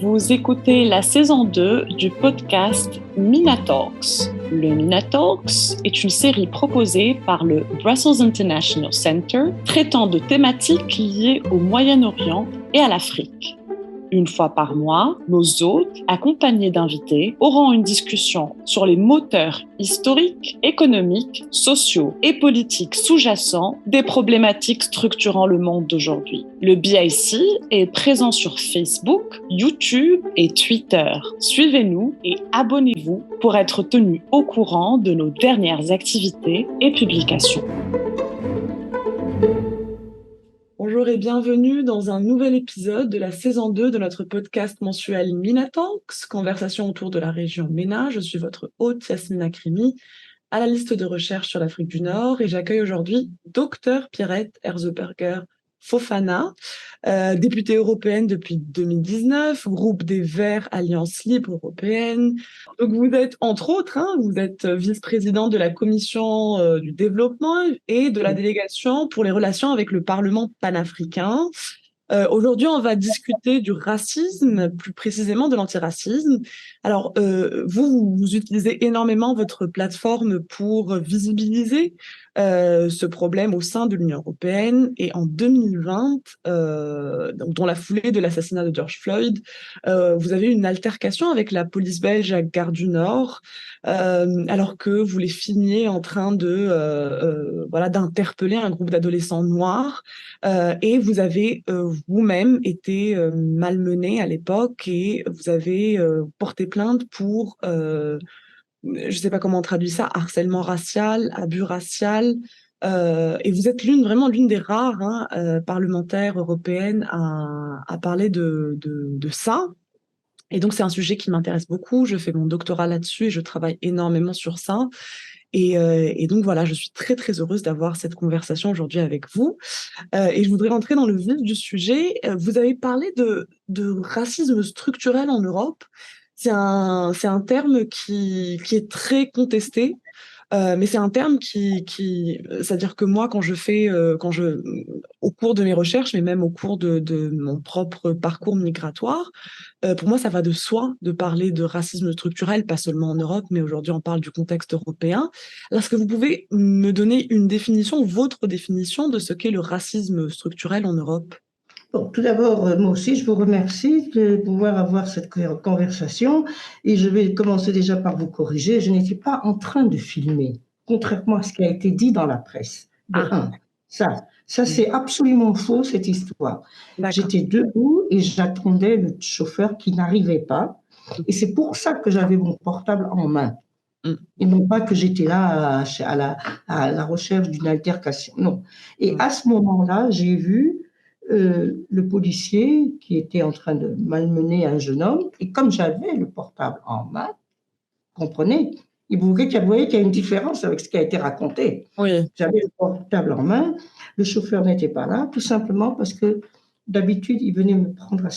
Vous écoutez la saison 2 du podcast Minatalks. Le Minatalks est une série proposée par le Brussels International Center traitant de thématiques liées au Moyen-Orient et à l'Afrique. Une fois par mois, nos hôtes, accompagnés d'invités, auront une discussion sur les moteurs historiques, économiques, sociaux et politiques sous-jacents des problématiques structurant le monde d'aujourd'hui. Le BIC est présent sur Facebook, YouTube et Twitter. Suivez-nous et abonnez-vous pour être tenus au courant de nos dernières activités et publications. Bonjour et bienvenue dans un nouvel épisode de la saison 2 de notre podcast mensuel Minatalks, conversation autour de la région MENA. Je suis votre hôte Yasmina Krimi, à la liste de recherche sur l'Afrique du Nord, et j'accueille aujourd'hui Dr Pierrette Herzberger Fofana, députée européenne depuis 2019, groupe des Verts Alliance Libre Européenne. Donc vous êtes, entre autres, vous êtes vice-présidente de la commission du développement et de la délégation pour les relations avec le Parlement panafricain. Aujourd'hui, on va discuter du racisme, plus précisément de l'antiracisme. Alors, vous utilisez énormément votre plateforme pour visibiliser ce problème au sein de l'Union européenne. Et en 2020, dans la foulée de l'assassinat de George Floyd, vous avez eu une altercation avec la police belge à Gare du Nord, alors que vous les filmiez en train d'interpeller un groupe d'adolescents noirs. Et vous avez vous-même été malmené à l'époque et vous avez porté plainte pour, je ne sais pas comment on traduit ça, harcèlement racial, abus racial. Et vous êtes vraiment l'une des rares parlementaires européennes à parler de ça. Et donc, c'est un sujet qui m'intéresse beaucoup. Je fais mon doctorat là-dessus et je travaille énormément sur ça. Et donc, voilà, je suis très, très heureuse d'avoir cette conversation aujourd'hui avec vous. Et je voudrais rentrer dans le vif du sujet. Vous avez parlé de racisme structurel en Europe. C'est un terme qui est très contesté. Mais c'est un terme c'est-à-dire que moi, au cours de mes recherches, mais même au cours de mon propre parcours migratoire, pour moi, ça va de soi de parler de racisme structurel, pas seulement en Europe, mais aujourd'hui, on parle du contexte européen. Alors, est-ce que vous pouvez me donner une définition, votre définition de ce qu'est le racisme structurel en Europe? Bon, tout d'abord, moi aussi, je vous remercie de pouvoir avoir cette conversation et je vais commencer déjà par vous corriger. Je n'étais pas en train de filmer, contrairement à ce qui a été dit dans la presse. De un, ça c'est absolument faux, cette histoire. J'étais debout et j'attendais le chauffeur qui n'arrivait pas et c'est pour ça que j'avais mon portable en main. Et non pas que j'étais là à la recherche d'une altercation, non. Et à ce moment-là, j'ai vu le policier qui était en train de malmener un jeune homme, et comme j'avais le portable en main, comprenez, vous voyez qu'il y a une différence avec ce qui a été raconté. Oui. J'avais le portable en main, le chauffeur n'était pas là, tout simplement parce que d'habitude, il venait me prendre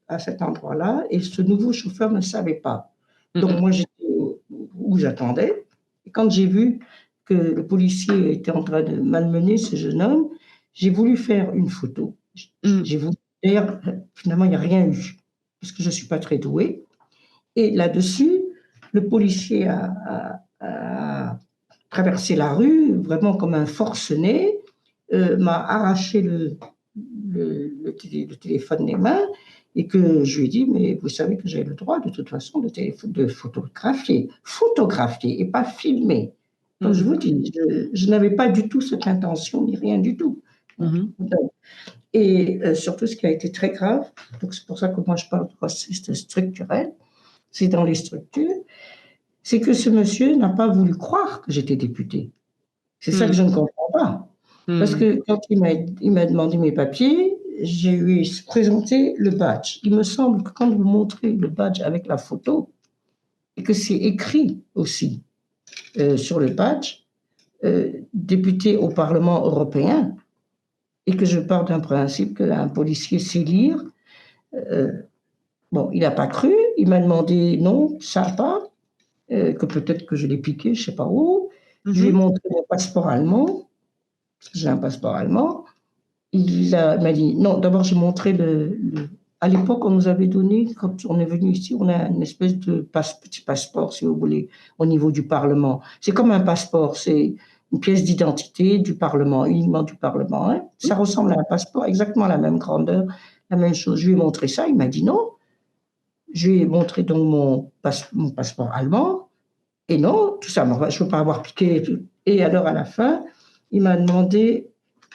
à cet endroit-là, et ce nouveau chauffeur ne savait pas. Donc moi, j'étais où j'attendais, et quand j'ai vu que le policier était en train de malmener ce jeune homme, j'ai voulu faire une photo. D'ailleurs, finalement, il n'y a rien eu, parce que je ne suis pas très douée. Et là-dessus, le policier a traversé la rue, vraiment comme un forcené, m'a arraché le téléphone des mains, et que je lui ai dit, mais vous savez que j'ai le droit, de toute façon, de photographier et pas filmer. Comme je vous dis, je n'avais pas du tout cette intention, ni rien du tout. Et surtout, ce qui a été très grave, donc c'est pour ça que moi je parle de racisme structurel, c'est dans les structures, c'est que ce monsieur n'a pas voulu croire que j'étais députée. C'est ça que je ne comprends pas. Parce que quand il m'a demandé mes papiers, j'ai eu présenté le badge. Il me semble que quand vous montrez le badge avec la photo, et que c'est écrit aussi sur le badge, député au Parlement européen, et que je pars d'un principe qu'un policier sait lire. Bon, il n'a pas cru, il m'a demandé non, ça pas, que peut-être que je l'ai piqué, je ne sais pas où. Je lui ai montré mon passeport allemand, parce que j'ai un passeport allemand. Il m'a dit non, d'abord j'ai montré à l'époque, on nous avait donné, quand on est venu ici, on a une espèce de petit passeport, si vous voulez, au niveau du Parlement. C'est comme un passeport, c'est une pièce d'identité du Parlement, uniquement du Parlement, hein. Ça ressemble à un passeport, exactement la même grandeur, la même chose. Je lui ai montré ça, il m'a dit non. Je lui ai montré donc mon passeport allemand, et non, tout ça, je ne veux pas avoir piqué. Et alors, à la fin, il m'a demandé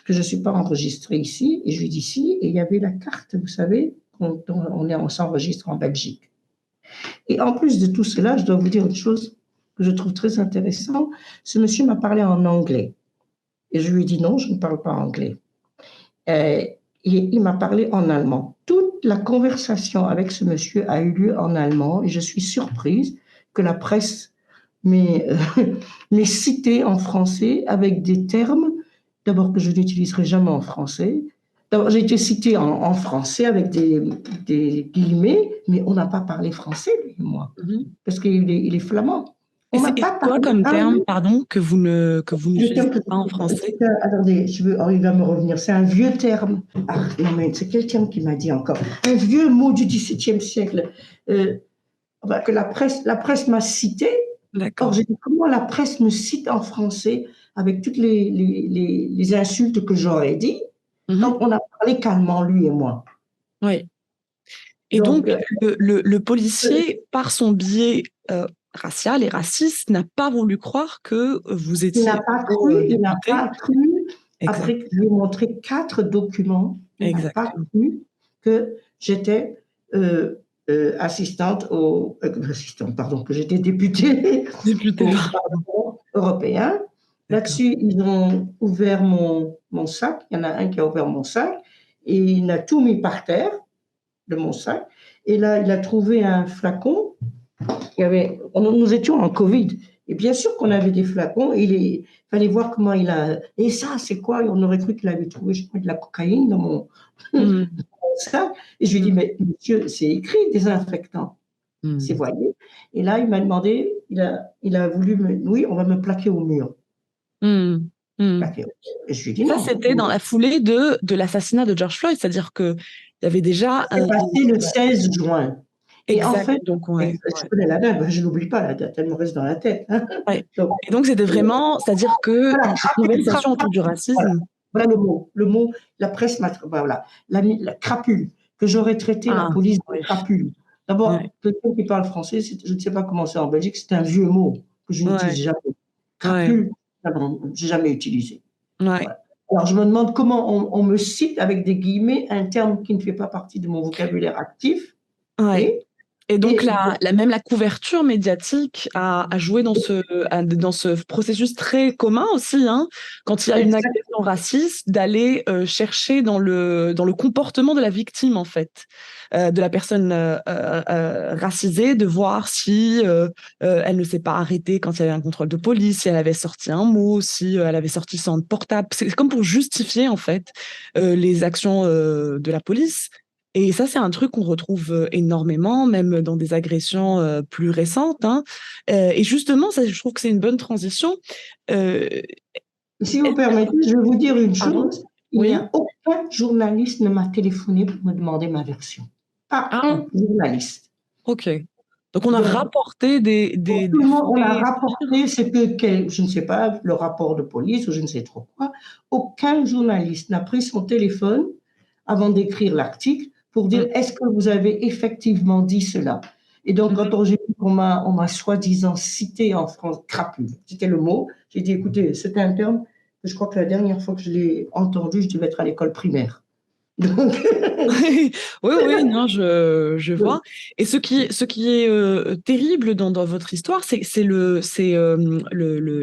que je ne suis pas enregistrée ici, et je lui ai dit si, et il y avait la carte, vous savez, on s'enregistre en Belgique. Et en plus de tout cela, je dois vous dire autre chose que je trouve très intéressant. Ce monsieur m'a parlé en anglais. Et je lui ai dit non, je ne parle pas anglais. Et il m'a parlé en allemand. Toute la conversation avec ce monsieur a eu lieu en allemand et je suis surprise que la presse m'ait cité en français avec des termes, d'abord que je n'utiliserai jamais en français. D'abord, j'ai été citée en français avec des guillemets, mais on n'a pas parlé français, lui et moi, parce qu'il est flamand. Et On n'a c'est pas quoi parlé comme un terme, mot. pardon, que vous Le n'utilisez terme que pas en français? attendez, oh, il va me revenir. C'est un vieux terme. Ah, non, mais c'est quel terme qu'il m'a dit encore? Un vieux mot du XVIIe siècle que la presse m'a cité. Or, D'accord. j'ai dit, comment la presse me cite en français avec toutes les insultes que j'aurais dit Mhm. quand on a parlé calmement, lui et moi. Oui. Et donc, Donc, le policier, par son biais racial et raciste, n'a pas voulu croire que vous étiez il n'a député. pas cru, Exact. après que je lui ai montré 4 documents, il n'a pas Exactement. cru que j'étais assistante, pardon, que j'étais députée Député. au Parlement européen. D'accord. Là-dessus, ils ont ouvert mon sac. Il y en a un qui a ouvert mon sac et il a tout mis par terre de mon sac. Et là, il a trouvé un flacon. Nous étions en Covid. Et bien sûr qu'on avait des flacons. Il fallait voir comment il a. Et ça, c'est quoi? On aurait cru qu'il avait trouvé, je crois, de la cocaïne dans mon Mhm. sac. Et je lui ai dit, Mhm. mais monsieur, c'est écrit désinfectant. C'est Mhm. voyé. Et là, il m'a demandé, il a voulu me. Oui, on va me plaquer au mur. Mhm. Mhm. Plaquer. Et je lui ai Et dit ça, non. c'était dans la foulée de l'assassinat de George Floyd, c'est-à-dire qu'il y avait déjà C'est passé le 16 juin. Et en exact. fait, Donc, ouais. je connais la date, je n'oublie pas la date, elle me reste dans la tête, hein. Ouais. Donc, Et donc, c'était vraiment, c'est-à-dire que voilà, la conversation autour du voilà, racisme. voilà le mot, la presse m'a, voilà, la crapule, que j'aurais traité la Ah, police de oui. crapule. D'abord, Ouais. quelqu'un qui parle français, je ne sais pas comment c'est en Belgique, c'est un vieux mot que je Ouais. n'utilise jamais. Ouais. Crapule, pardon, j'ai jamais utilisé. Ouais. Voilà. Alors, je me demande comment on me cite avec des guillemets un terme qui ne fait pas partie de mon vocabulaire actif. Ouais. Et, Et donc, et même la couverture médiatique a joué dans ce processus très commun aussi, hein, quand il y a une exact, agression raciste, d'aller chercher dans le comportement de la victime, en fait, de la personne racisée, de voir si elle ne s'est pas arrêtée quand il y avait un contrôle de police, si elle avait sorti un mot, si elle avait sorti son portable. C'est comme pour justifier, en fait, les actions de la police. Et ça, c'est un truc qu'on retrouve énormément, même dans des agressions plus récentes, hein. Et justement, ça, je trouve que c'est une bonne transition. Euh, si vous est- permettez, je vais vous dire une Pardon? chose. Il n'y Oui? a aucun journaliste ne m'a téléphoné pour me demander ma version. Pas Ah, un journaliste. ok. Donc, on a Donc, rapporté pour tout des le monde, on a faits. rapporté ce que, je ne sais pas, le rapport de police ou je ne sais trop quoi. Aucun journaliste n'a pris son téléphone avant d'écrire l'article pour dire est-ce que vous avez effectivement dit cela? Et donc, Mhm. quand j'ai vu qu'on m'a soi-disant cité en France, crapule, c'était le mot, j'ai dit écoutez, c'était un terme que je crois que la dernière fois que je l'ai entendu, je devais être à l'école primaire. Donc, Oui, oui, non, je vois. Et ce qui est terrible dans votre histoire,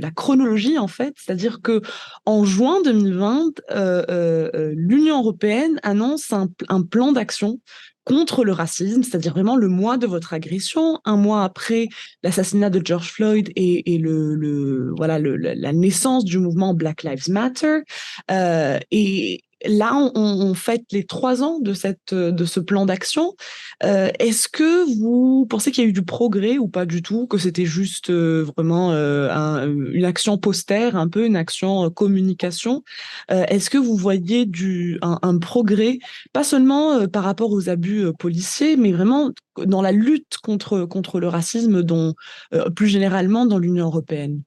la chronologie, en fait. C'est-à-dire que en juin 2020, l'Union européenne annonce un plan d'action contre le racisme, c'est-à-dire vraiment le mois de votre agression, un mois après l'assassinat de George Floyd et voilà, la naissance du mouvement Black Lives Matter. Et là, on fête les 3 ans de ce plan d'action. Est-ce que vous pensez qu'il y a eu du progrès ou pas du tout, que c'était juste vraiment une action postère, un peu une action communication? Est-ce que vous voyez un progrès, pas seulement par rapport aux abus policiers, mais vraiment dans la lutte contre le racisme, plus généralement dans l'Union européenne?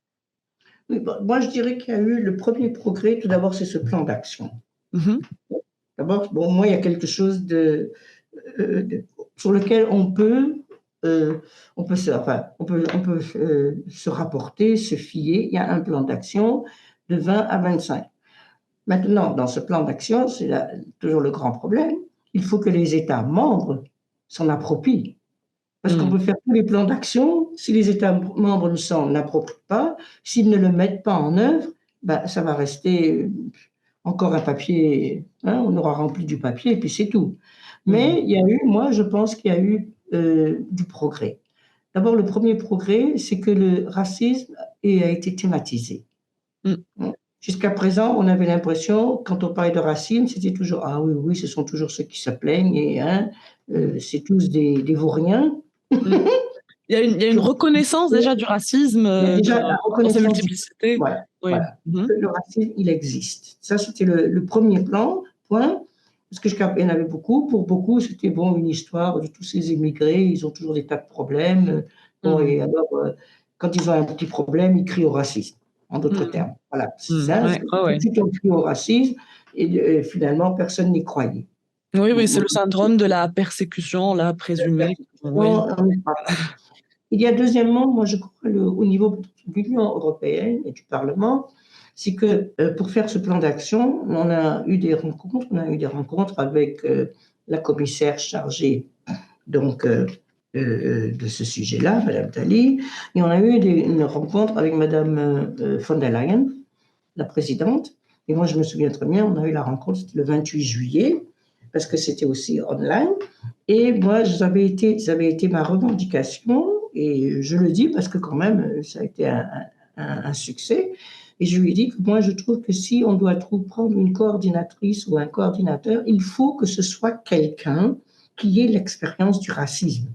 Oui, bon, moi, je dirais qu'il y a eu le premier progrès, tout d'abord, c'est ce plan d'action. Mhm. D'abord, bon, moi, il y a quelque chose sur lequel on peut se rapporter, se fier. Il y a un plan d'action de 20 à 25. Maintenant, dans ce plan d'action, toujours le grand problème, il faut que les États membres s'en approprient. Parce qu'on Mm. peut faire tous les plans d'action, si les États membres ne s'en approprient pas, s'ils ne le mettent pas en œuvre, ben, ça va rester encore un papier, hein, on aura rempli du papier et puis c'est tout. Mm. Mais il y a eu, moi je pense qu'il y a eu du progrès. D'abord, le premier progrès, c'est que le racisme a été thématisé. Mm. Jusqu'à présent, on avait l'impression, quand on parlait de racisme, c'était toujours ah oui, oui, ce sont toujours ceux qui se plaignent et hein, Mm. c'est tous des vauriens. Mm. Il y a une reconnaissance déjà du racisme Il y a déjà la dans sa reconnaissance du multiplicité. voilà, Oui. voilà. Mhm. Le racisme, il existe. Ça, c'était le premier point. Parce que il y en avait beaucoup. Pour beaucoup, c'était bon, une histoire de tous ces immigrés. Ils ont toujours des tas de problèmes. Bon, Mm. et alors, quand ils ont un petit problème, ils crient au racisme. En d'autres Mm. termes. Voilà. Mm. Ça, Ouais. Ouais, tout de ouais. suite, on crie au racisme. Et finalement, personne n'y croyait. Oui, oui, c'est Bon, le syndrome de la persécution, là, présumée. Oui. on n'y croit pas. Il y a deuxièmement, moi je crois, au niveau de l'Union européenne et du Parlement, c'est que pour faire ce plan d'action, on a eu des rencontres avec la commissaire chargée donc, de ce sujet-là, Madame Dalli, et on a eu une rencontre avec Madame von der Leyen, la présidente, et moi je me souviens très bien, on a eu la rencontre, c'était le 28 juillet, parce que c'était aussi online, et moi, ça avait été ma revendication, et je le dis parce que quand même, ça a été un succès. Et je lui ai dit que moi, je trouve que si on doit prendre une coordinatrice ou un coordinateur, il faut que ce soit quelqu'un qui ait l'expérience du racisme.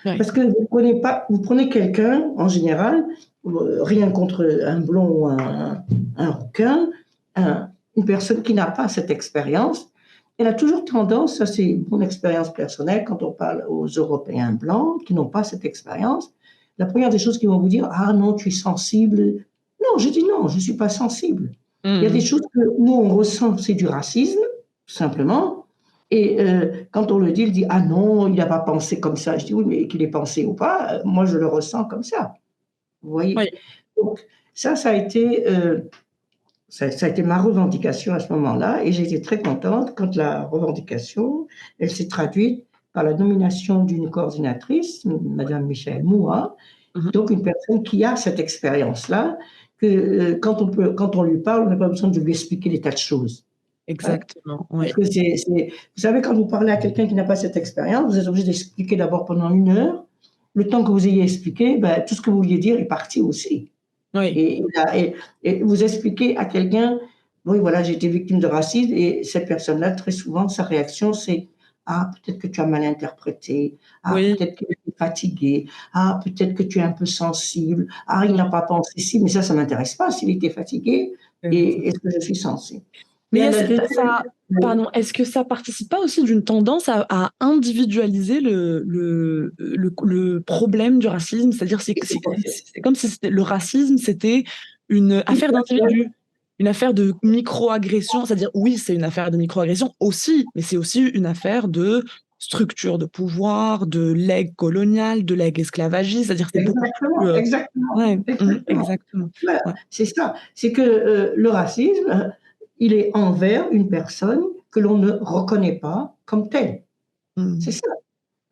Ouais. Parce que vous prenez quelqu'un, en général, rien contre un blond ou un rouquin, une personne qui n'a pas cette expérience, elle a toujours tendance, ça c'est mon expérience personnelle, quand on parle aux Européens blancs qui n'ont pas cette expérience, la première des choses qu'ils vont vous dire, ah non, tu es sensible. Non, je dis non, je ne suis pas sensible. Il y a des Mm. choses que nous, on ressent, c'est du racisme, tout simplement. Et quand on le dit, il dit, ah non, il n'a pas pensé comme ça. Je dis, oui, mais qu'il ait pensé ou pas, moi, je le ressens comme ça. Vous voyez? Oui. Donc, ça a été ça a été ma revendication à ce moment-là et j'ai été très contente quand la revendication, elle s'est traduite par la nomination d'une coordinatrice, Madame Michèle Moua, Mhm. donc une personne qui a cette expérience-là, que quand on lui parle, on n'a pas besoin de lui expliquer des tas de choses. Hein. Exactement. Parce Oui. que vous savez, quand vous parlez à quelqu'un qui n'a pas cette expérience, vous êtes obligé d'expliquer d'abord pendant 1 heure. Le temps que vous ayez expliqué, ben, tout ce que vous vouliez dire est parti aussi. Oui. Et vous expliquez à quelqu'un, oui, voilà, j'ai été victime de racisme, et cette personne-là, très souvent, sa réaction, c'est ah, peut-être que tu as mal interprété, ah, Oui. peut-être qu'il est fatigué, ah, peut-être que tu es un peu sensible, ah, il Mm. n'a pas pensé si, mais ça ne m'intéresse pas s'il était fatigué, et est-ce que je suis sensible. Mais Il y il y a a la deuxième. ça, pardon, est-ce que ça participe pas aussi d'une tendance à individualiser le problème du racisme? C'est-à-dire, c'est comme si le racisme, c'était une affaire d'individu, une affaire de micro-agression. C'est-à-dire, oui, c'est une affaire de micro-agression aussi, mais c'est aussi une affaire de structure de pouvoir, de legs colonial, de legs esclavagiste. C'est-à-dire, c'est beaucoup plus. Exactement, exactement, Ouais, exactement. exactement. Voilà, Ouais. c'est ça. C'est que le racisme, il est envers une personne que l'on ne reconnaît pas comme telle. C'est Mm. ça.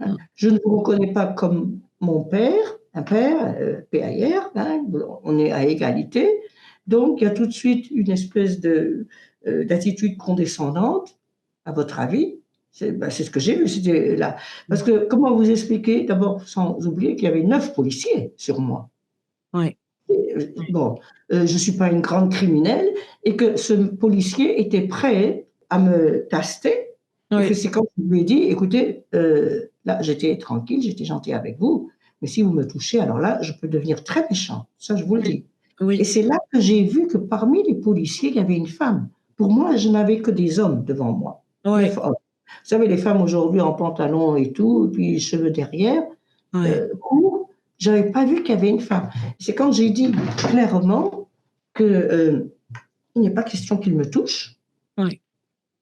Hein. Mm. Je ne vous reconnais pas comme mon père, un père, PAR, hein, on est à égalité. Donc, il y a tout de suite une espèce d'attitude condescendante, à votre avis. C'est ce que j'ai vu, c'était là. Parce que, comment vous expliquer, d'abord, sans oublier qu'il y avait 9 policiers sur moi. Ouais. Bon, je ne suis pas une grande criminelle et que ce policier était prêt. à me taster, et que Oui, c'est quand je lui ai dit, écoutez, là, j'étais tranquille, j'étais gentil avec vous, mais si vous me touchez, alors là, je peux devenir très méchant. Ça, je vous le oui, dis. Et oui, c'est là que j'ai vu que parmi les policiers, il y avait une femme. Pour moi, je n'avais que des hommes devant moi. oui, 9 hommes. Vous savez, les femmes aujourd'hui en pantalon et tout, et puis cheveux derrière, oui, courts, je n'avais pas vu qu'il y avait une femme. C'est quand j'ai dit clairement que il n'est pas question qu'il me touche. oui,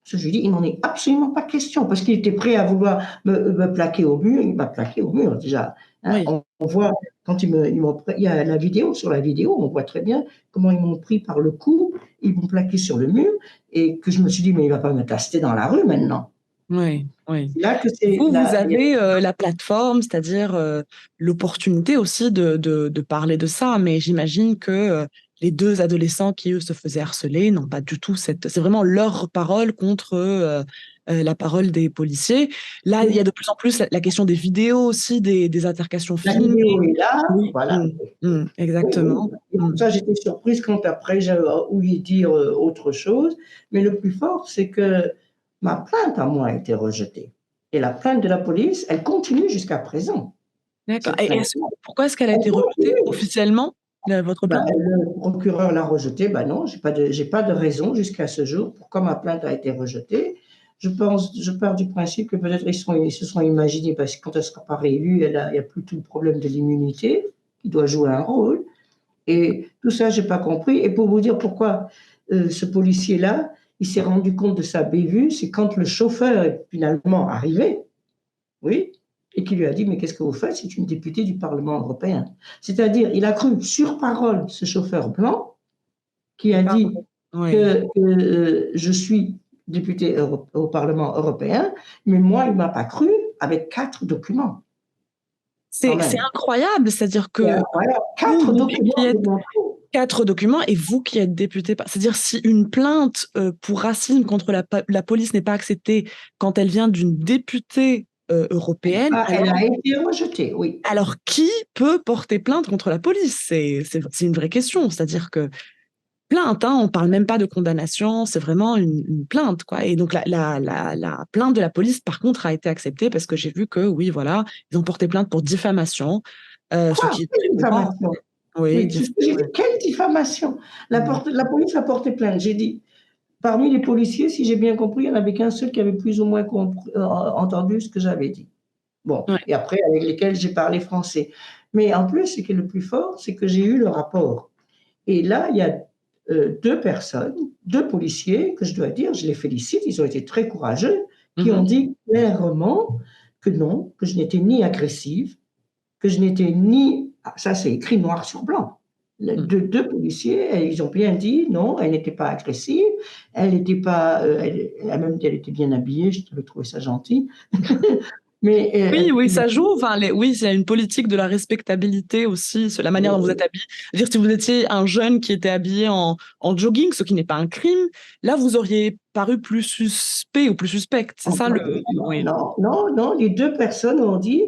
Je lui dis, il n'en est absolument pas question, parce qu'il était prêt à vouloir me plaquer au mur. Il m'a plaqué au mur déjà. Hein. oui. On voit, quand il y a la vidéo, sur la vidéo, on voit très bien comment ils m'ont pris par le cou, ils m'ont plaqué sur le mur, et que je me suis dit, mais il ne va pas me taster dans la rue maintenant. Oui, oui. C'est là que c'est Vous, vous là. avez la plateforme, c'est-à-dire l'opportunité aussi de parler de ça, mais j'imagine que les deux adolescents qui, eux, se faisaient harceler n'ont pas du tout cette... C'est vraiment leur parole contre la parole des policiers. Là, il y a de plus en plus la question des vidéos aussi, des altercations La filmées. vidéo est là, Oui, voilà. Oui, oui. exactement. Et pour ça, j'étais surprise quand après j'ai ouï dire autre chose. Mais le plus fort, c'est que ma plainte à moi a été rejetée. Et la plainte de la police, elle continue jusqu'à présent. D'accord. Cette Et plainte, pourquoi est-ce qu'elle a elle été rejetée continue. officiellement, votre Bah, plainte? le procureur l'a rejetée. Ben non, j'ai pas de raison jusqu'à ce jour pourquoi ma plainte a été rejetée. Je pars du principe que peut-être ils se sont imaginés, parce que quand elle sera pas réélue, il y a plus tout le problème de l'immunité qui doit jouer un rôle. Et tout ça, j'ai pas compris. Et pour vous dire pourquoi ce policier-là, il s'est rendu compte de sa bévue, c'est quand le chauffeur est finalement arrivé, oui, et qui lui a dit, mais qu'est-ce que vous faites? C'est une députée du Parlement européen. C'est-à-dire, il a cru sur parole ce chauffeur blanc qui a Pardon. dit Oui. que je suis député au Parlement européen, mais moi, il m'a pas cru avec 4 documents, quand C'est même. incroyable, c'est-à-dire C'est que incroyable. vous, Quatre vous qui documents de êtes mon tour. 4 documents et vous qui êtes député, c'est-à-dire si une plainte pour racisme contre la police n'est pas acceptée quand elle vient d'une députée européenne, Ah, elle a été rejetée, oui. alors qui peut porter plainte contre la police? C'est une vraie question, c'est-à-dire que plainte, hein, on parle même pas de condamnation, c'est vraiment une plainte, quoi. Et donc la plainte de la police, par contre, a été acceptée parce que j'ai vu que, oui, voilà, ils ont porté plainte pour diffamation, ce Quoi? qui est Quelle courant. diffamation? Oui, Oui, c'est ce que j'ai dit. ouais. Quelle diffamation? Mm. La police a porté plainte. J'ai dit, parmi les policiers, si j'ai bien compris, il n'y en avait qu'un seul qui avait plus ou moins entendu ce que j'avais dit. Bon, Ouais. et après, avec lesquels j'ai parlé français. Mais en plus, ce qui est le plus fort, c'est que j'ai eu le rapport. Et là, il y a 2 personnes, 2 policiers, que je dois dire, je les félicite, ils ont été très courageux, qui ont Mhm. dit clairement que non, que je n'étais ni agressive, que je n'étais ni... Ça, c'est écrit noir sur blanc. Mm. 2 policiers, ils ont bien dit non, elle n'était pas agressive, elle n'était pas... même elle était bien habillée, je devais trouver ça gentil. Mais Oui, oui, ça joue. Enfin, oui, c'est une politique de la respectabilité aussi, la manière dont vous êtes habillé. Je veux dire, si vous étiez un jeune qui était habillé en jogging, ce qui n'est pas un crime, là, vous auriez paru plus suspect ou plus suspecte. C'est ça le. non, Oui. non, non, non, les 2 personnes ont dit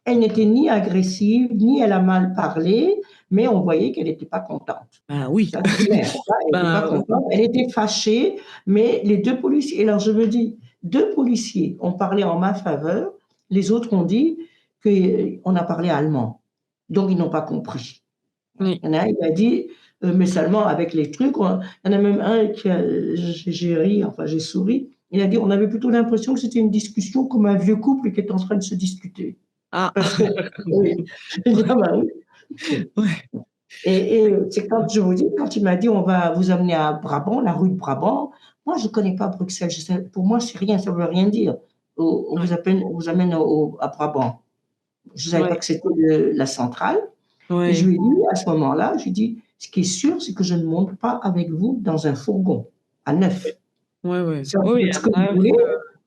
elle n'était ni agressive, ni elle a mal parlé, mais on voyait qu'elle n'était pas contente. Ah oui. Ça, c'est clair. Ça, elle n'était pas Ben, contente. Elle était fâchée, mais les 2 policiers, alors je me dis, 2 policiers ont parlé en ma faveur, les autres ont dit qu'on a parlé allemand. Donc, ils n'ont pas compris. oui. Il y en a un, il a dit, mais seulement avec les trucs. Il y en a même un qui a, j'ai ri, enfin j'ai souri. Il a dit, on avait plutôt l'impression que c'était une discussion comme un vieux couple qui est en train de se discuter. Ah. Parce que, oui, j'ai dit, ah bah oui. Ouais. Et c'est quand je vous dis, quand il m'a dit, on va vous amener à Brabant, la rue de Brabant, moi je ne connais pas Bruxelles. Pour moi, c'est rien, ça ne veut rien dire. Ouais. On vous amène à Brabant. Je ne savais pas Ouais. que c'était la centrale. Et je Ouais. lui ai dit, à ce moment-là, je lui ai dit, ce qui est sûr, c'est que je ne monte pas avec vous dans un fourgon à 9. Ouais. Ouais. Ça, vous Oui, faites ce à que vous neuf, voulez.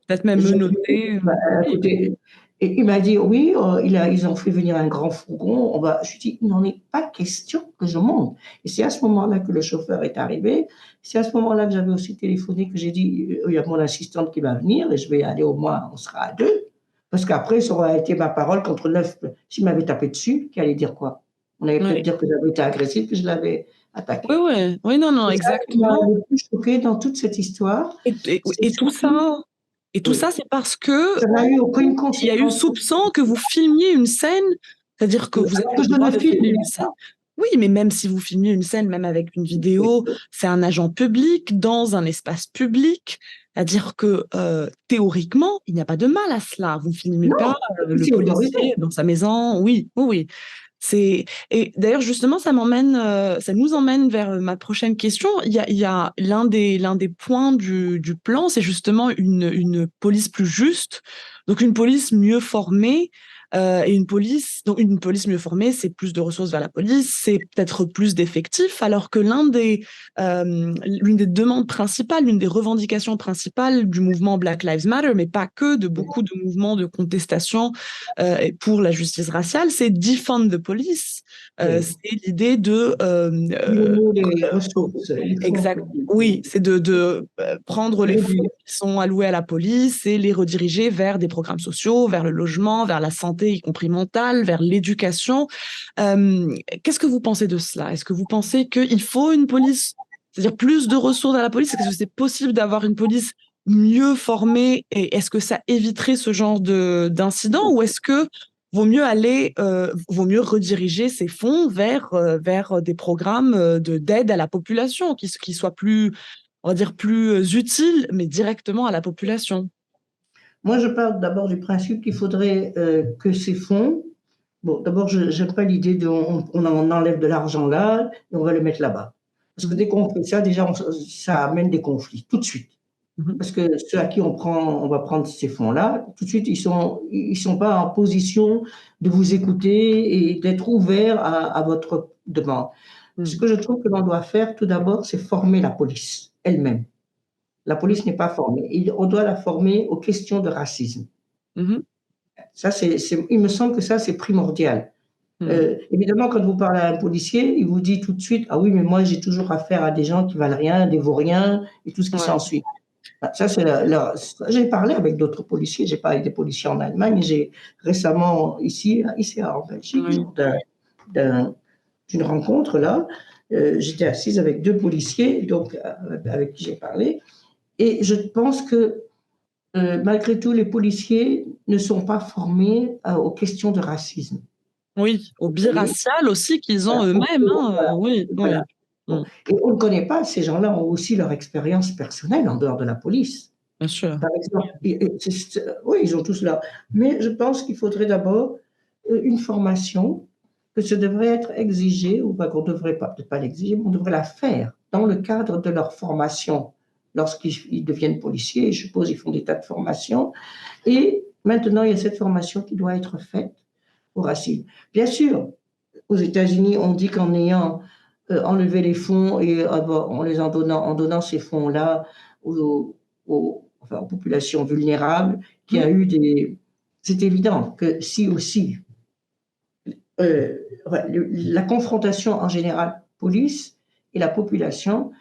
peut-être même Je lui ai dit, menotté. bah, Oui. écoutez, et il m'a dit, oui, ils ont fait venir un grand fourgon. Je lui ai dit, il n'en est pas question que je monte. Et c'est à ce moment-là que le chauffeur est arrivé. C'est à ce moment-là que j'avais aussi téléphoné, que j'ai dit, il y a mon assistante qui va venir et je vais aller au moins, on sera à 2. Parce qu'après, ça aurait été ma parole contre 9. S'il m'avait tapé dessus, qui allait dire quoi? On allait peut-être Ouais. dire que j'avais été agressive, que je l'avais Oui, attaqués. oui, oui, non, non, C'est ça qui m'a exactement. le plus choqué dans toute cette histoire. Et, et- C'est et tout surtout, ça, et tout oui, ça, c'est parce que ça n'a eu aucune il y a eu conséquence. soupçon que vous filmiez une scène, c'est-à-dire que vous avez Alors que le je droit ne de filmer filmais une scène. pas. Oui, mais même si vous filmiez une scène, même avec une Oui, vidéo, c'est un agent public dans un espace public. C'est-à-dire que théoriquement, il n'y a pas de mal à cela. Vous ne filmez pas non, le c'est autorisé. policier dans sa maison. Oui, oui, oui. Et d'ailleurs, justement, ça nous emmène vers ma prochaine question. Il y a l'un des points du plan, c'est justement une police plus juste, donc une police mieux formée. Et donc une police mieux formée, c'est plus de ressources vers la police, c'est peut-être plus d'effectifs, alors que l'une des demandes principales, l'une des revendications principales du mouvement Black Lives Matter, mais pas que, de beaucoup de mouvements de contestation pour la justice raciale, c'est defund the police. Oui. C'est l'idée de Diminuer les ressources, les fonds exact. publics, Oui, c'est de prendre les fonds réduire. qui sont alloués à la police et les rediriger vers des programmes sociaux, vers le logement, vers la santé, y compris mentale, vers l'éducation. Qu'est-ce que vous pensez de cela? Est-ce que vous pensez qu'il faut une police, c'est-à-dire plus de ressources à la police? Est-ce que c'est possible d'avoir une police mieux formée et est-ce que ça éviterait ce genre d'incident ou est-ce que vaut mieux rediriger ces fonds vers des programmes d'aide à la population qui soient plus, on va dire, plus utiles, mais directement à la population? Moi, je parle d'abord du principe qu'il faudrait que ces fonds, bon, d'abord, je n'aime pas l'idée de on en enlève de l'argent là et on va le mettre là-bas. Parce que Mhm. dès qu'on fait ça, déjà, ça amène des conflits tout de suite. Mhm. Parce que ceux à qui on va prendre ces fonds-là, tout de suite, ils sont pas en position de vous écouter et d'être ouverts à votre demande. Ce Mhm. que je trouve que l'on doit faire, tout d'abord, c'est former la police elle-même. La police n'est pas formée. On doit la former aux questions de racisme. Mhm. Ça, il me semble que ça, c'est primordial. Mhm. Évidemment, quand vous parlez à un policier, il vous dit tout de suite, ah oui, mais moi, j'ai toujours affaire à des gens qui valent rien, des vauriens et tout ce qui Ouais. s'ensuit. Ça, j'ai parlé avec d'autres policiers, j'ai parlé avec des policiers en Allemagne, j'ai récemment, ici en Belgique, Oui. lors d'une rencontre là, j'étais assise avec deux policiers, donc avec qui j'ai parlé, et je pense que malgré tout, les policiers ne sont pas formés aux questions de racisme. Oui, au Vous voyez. biracial aussi qu'ils ont Voilà. eux-mêmes, Voilà. hein, oui, oui. Voilà. Mm. Bon. Et on ne connaît pas, ces gens-là ont aussi leur expérience personnelle en dehors de la police. Bien sûr. Par exemple, oui, ils ont tous là. Mais je pense qu'il faudrait d'abord une formation, que ça devrait être exigé, ou pas qu'on ne devrait pas, peut-être pas l'exiger, mais on devrait la faire dans le cadre de leur formation. Lorsqu'ils deviennent policiers, je suppose ils font des tas de formations. Et maintenant, il y a cette formation qui doit être faite au racisme. Bien sûr, aux États-Unis, on dit qu'en ayant enlevé les fonds et en donnant ces fonds-là enfin, aux populations vulnérables, qui Mm. a eu des. C'est évident que si aussi ouais, la confrontation en général, police et la population,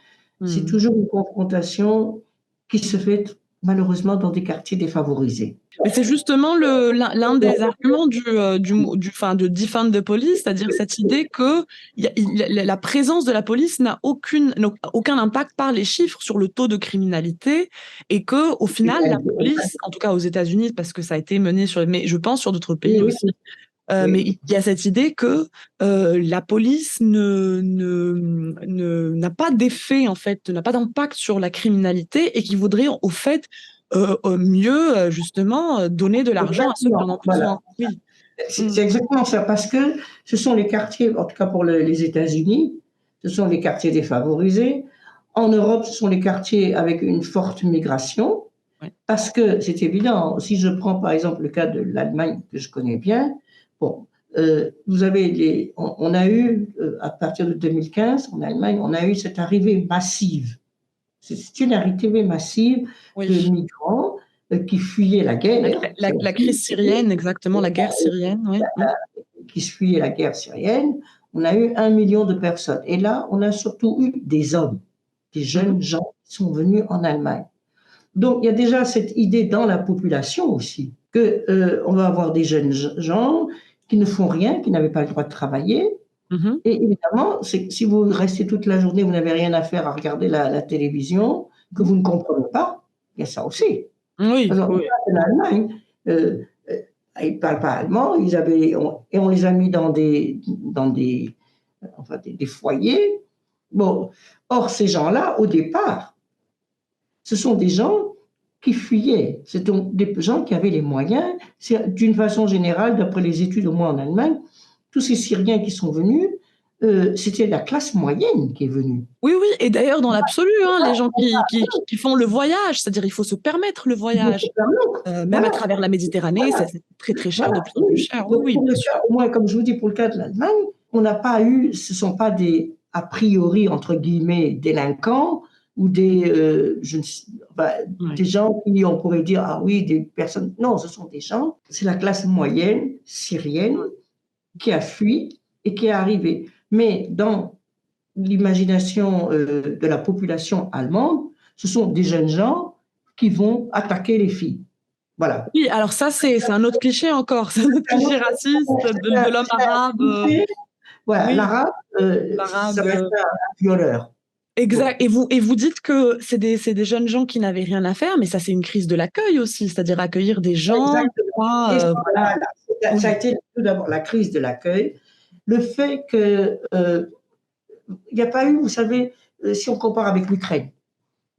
c'est Mm. toujours une confrontation qui se fait malheureusement dans des quartiers défavorisés. Mais c'est justement l'un des arguments enfin, de defund the police, c'est-à-dire cette idée que la présence de la police n'a aucun impact par les chiffres sur le taux de criminalité et que, au final, la police, en tout cas aux États-Unis, parce que ça a été mené mais je pense sur d'autres Oui, pays oui, aussi, mais oui. il y a cette idée que la police n'a pas d'effet, en fait, n'a pas d'impact sur la criminalité et qui voudrait, au fait, mieux, justement, donner de l'argent à ceux qui en Exactement, ont voilà. besoin. Oui. Mm. C'est exactement ça, parce que ce sont les quartiers, en tout cas pour les États-Unis, ce sont les quartiers défavorisés. En Europe, ce sont les quartiers avec une forte migration, Ouais. parce que c'est évident. Si je prends par exemple le cas de l'Allemagne que je connais bien, bon, vous avez on a eu à partir de 2015 en Allemagne, on a eu cette arrivée massive. C'est une arrivée massive de Oui. migrants qui fuyaient la guerre, La crise syrienne, exactement, la guerre syrienne, oui. Mm. qui fuyaient la guerre syrienne. On a eu 1 million de personnes. Et là, on a surtout eu des hommes, des Mhm. jeunes gens qui sont venus en Allemagne. Donc, il y a déjà cette idée dans la population aussi que on va avoir des jeunes gens qui ne font rien, qui n'avaient pas le droit de travailler, Mhm. Et évidemment, si vous restez toute la journée, vous n'avez rien à faire à regarder la télévision, que vous ne comprenez pas, il y a ça aussi. Oui, Alors, oui. en Allemagne, euh, euh, ils ne parlent pas allemand, et on les a mis enfin, des foyers. Bon, or, ces gens-là, au départ, ce sont des gens qui fuyaient. Ce sont des gens qui avaient les moyens. D'une façon générale, d'après les études, au moins en Allemagne, tous ces Syriens qui sont venus, c'était la classe moyenne qui est venue. Oui, oui, et d'ailleurs, dans l'absolu, hein, les gens qui font le voyage, c'est-à-dire il faut se permettre le Ils vont se voyage, permettre. même à Voilà, travers la Méditerranée, voilà. c'est très, très cher, de Voilà, plus en plus oui. cher. Oui, Donc, oui, pour bien le sûr. cas, au moins, comme je vous dis, pour le cas de l'Allemagne, on n'a pas eu, ce ne sont pas des, a priori, entre guillemets, délinquants ou enfin, Ouais. des gens qui, on pourrait dire, ah oui, des personnes. Non, ce sont des gens, c'est la classe moyenne syrienne qui a fui et qui est arrivée. Mais dans l'imagination de la population allemande, ce sont des jeunes gens qui vont attaquer les filles. Voilà. Oui, alors ça, c'est un autre cliché encore, c'est un autre cliché raciste de l'homme arabe. Voilà, Oui, l'arabe, ça l'arabe. reste un violeur. Bon. Exact. Et vous dites que c'est des jeunes gens qui n'avaient rien à faire, mais ça, c'est une crise de l'accueil aussi, c'est-à-dire accueillir des gens, Exactement. Et voilà. ça a Oui, été tout d'abord la crise de l'accueil, le fait que il n'y a pas eu, vous savez, si on compare avec l'Ukraine,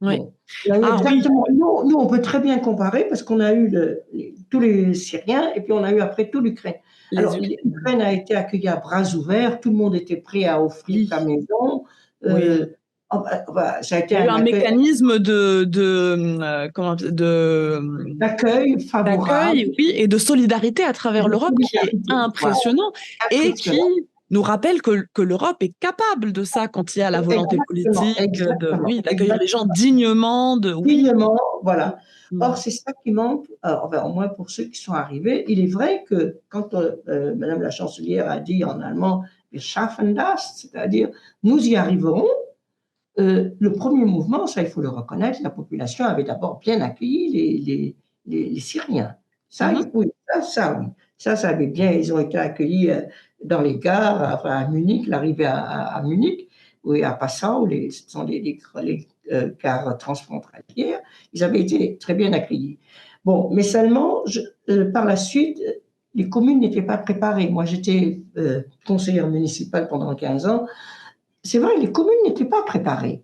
oui. bon, il y a eu Ah oui, exactement. Nous, on peut très bien comparer parce qu'on a eu tous les Syriens et puis on a eu après tout l'Ukraine. les Alors, Ukrainiens. l'Ukraine a été accueillie à bras ouverts, tout le monde était prêt à offrir Oui, sa maison. oui. Euh, enfin, ça a été Il y a eu un un accueil, mécanisme d'accueil favorable, d'accueil, oui, et de solidarité à travers de l'Europe qui est solidarité. Voilà, impressionnant et qui impressionnant. nous rappelle que l'Europe est capable de ça quand il y a la volonté Exactement, politique, exactement, oui, d'accueillir les gens exactement. dignement, oui. Dignement, voilà. Or, Mm. c'est ça qui manque, enfin, au moins pour ceux qui sont arrivés. Il est vrai que quand Madame la chancelière a dit en allemand, wir schaffen das, c'est-à-dire nous y arriverons, le premier mouvement, ça il faut le reconnaître, la population avait d'abord bien accueilli les Syriens. Ça, Mhm. oui, ça, oui. Ça avait bien, ils ont été accueillis dans les gares, enfin à Munich, l'arrivée à Munich, oui, à Passau, ce sont les gares transfrontalières, ils avaient été très bien accueillis. Bon, mais seulement, par la suite, les communes n'étaient pas préparées. Moi, j'étais conseillère municipale pendant 15 ans. C'est vrai, les communes n'étaient pas préparées.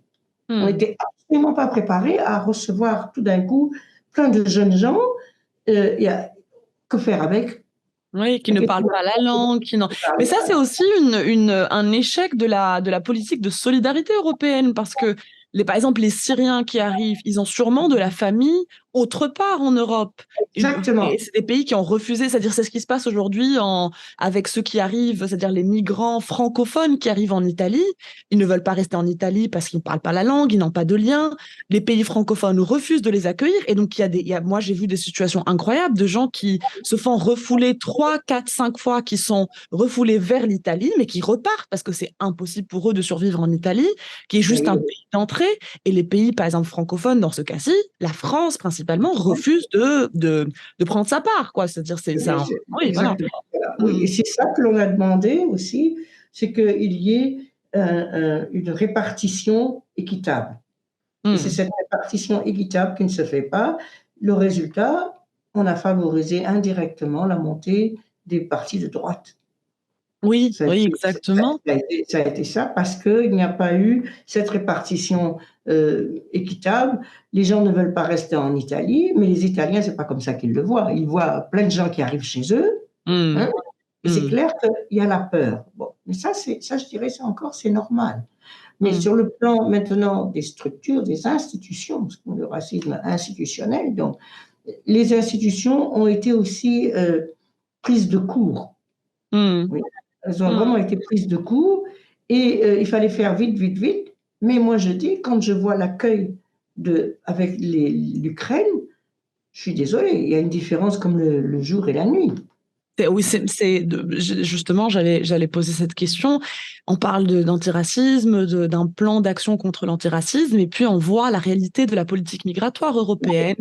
On Mm. n'était absolument pas préparés à recevoir tout d'un coup plein de jeunes gens. Que faire avec? Oui, qui ne parlent pas la langue, qui n'en... Mais ça, c'est aussi un échec de la politique de solidarité européenne, parce que, par exemple, les Syriens qui arrivent, ils ont sûrement de la famille autre part en Europe. Et Exactement. c'est des pays qui ont refusé, c'est-à-dire c'est ce qui se passe aujourd'hui avec ceux qui arrivent, c'est-à-dire les migrants francophones qui arrivent en Italie. Ils ne veulent pas rester en Italie parce qu'ils ne parlent pas la langue, ils n'ont pas de lien. Les pays francophones refusent de les accueillir. Et donc, moi, j'ai vu des situations incroyables de gens qui se font refouler 3, 4, 5 fois, qui sont refoulés vers l'Italie, mais qui repartent parce que c'est impossible pour eux de survivre en Italie, qui est juste un Oui, pays d'entrée. Et les pays, par exemple, francophones, dans ce cas-ci, la France principalement, refuse de prendre sa part, quoi. C'est-à-dire, c'est oui, ça. Oui, voilà. exactement. Voilà, oui. Et Mm. c'est ça que l'on a demandé aussi, c'est qu'il y ait une répartition équitable. Et c'est Mm. cette répartition équitable qui ne se fait pas. Le résultat, on a favorisé indirectement la montée des partis de droite. Oui, Ça a oui, été, exactement. ça a été ça parce qu'il n'y a pas eu cette répartition équitable. Les gens ne veulent pas rester en Italie, mais les Italiens, c'est pas comme ça qu'ils le voient. Ils voient plein de gens qui arrivent chez eux, Mm. hein, et c'est Mm. clair qu'il y a la peur. Bon, mais ça, je dirais, ça encore, c'est normal. Mais Mm. sur le plan maintenant des structures, des institutions, parce que le racisme institutionnel, donc les institutions ont été aussi prises de court. Mm. Oui. Elles ont Mm. vraiment été prises de court et il fallait faire vite, vite, vite. Mais moi, je dis, quand je vois l'accueil avec l'Ukraine, je suis désolée, il y a une différence comme le jour et la nuit. Oui, justement, j'allais poser cette question. On parle d'antiracisme, d'un plan d'action contre l'antiracisme, et puis on voit la réalité de la politique migratoire européenne.